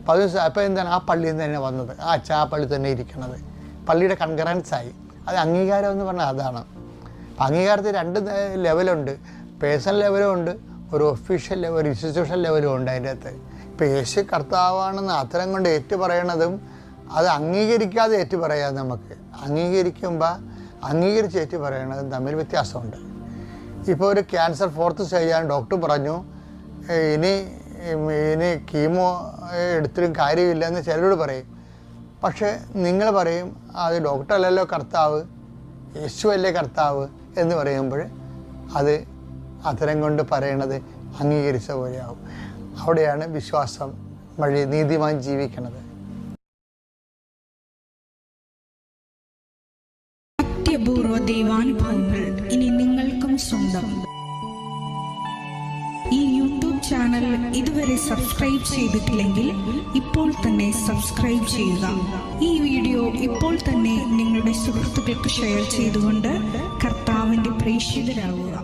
അപ്പോൾ എന്താണ് ആ പള്ളിയിൽ നിന്ന് തന്നെ വന്നത്, ആ അച്ഛൻ ആ പള്ളി തന്നെ ഇരിക്കുന്നത്, പള്ളിയുടെ കൺകറൻസായി. അത് അംഗീകാരം എന്ന് പറഞ്ഞാൽ അതാണ്. അപ്പം അംഗീകാരത്തിൽ 2 ലെവലുണ്ട്, പേഴ്സണൽ ലെവലും ഉണ്ട്, ഒരു ഒഫീഷ്യൽ ലെവൽ, ഒരു ഇൻസ്റ്റിറ്റ്യൂഷൻ ലെവലും ഉണ്ട് അതിൻ്റെ അകത്ത്. ഇപ്പോൾ യേശു കർത്താവാണെന്ന് അത്തരം കൊണ്ട് ഏറ്റു പറയണതും അത് അംഗീകരിക്കാതെ ഏറ്റു പറയാം. നമുക്ക് അംഗീകരിക്കുമ്പോൾ അംഗീകരിച്ച് ഏറ്റു പറയണതും തമ്മിൽ വ്യത്യാസമുണ്ട്. ഇപ്പോൾ ഒരു ക്യാൻസർ 4th സ്റ്റേജാണ്, ഡോക്ടർ പറഞ്ഞു ഇനി കീമോ എടുത്തിട്ടും കാര്യമില്ല എന്ന് ചിലരോട് പറയും. പക്ഷേ നിങ്ങൾ പറയും അത് ഡോക്ടറല്ലല്ലോ കർത്താവ്, യേശു അല്ലേ കർത്താവ് എന്ന് പറയുമ്പോൾ അത് അത്തരം കൊണ്ട് പറയണത് അംഗീകരിച്ച പോലെയാവും. അവിടെയാണ് വിശ്വാസം വഴി നീതിമാൻ ജീവിക്കുന്നത്. അത്യപൂർവ ദൈവാനുഭവങ്ങൾ ഇനി നിങ്ങൾക്കും സ്വന്തം. ഈ യൂട്യൂബ് ചാനൽ ഇതുവരെ സബ്സ്ക്രൈബ് ചെയ്തിട്ടില്ലെങ്കിൽ ഇപ്പോൾ തന്നെ സബ്സ്ക്രൈബ് ചെയ്യുക. ഈ വീഡിയോ ഇപ്പോൾ തന്നെ നിങ്ങളുടെ സുഹൃത്തുക്കൾക്ക് ഷെയർ ചെയ്തുകൊണ്ട് കർത്താവിൻ്റെ പ്രേക്ഷിതരാകുക.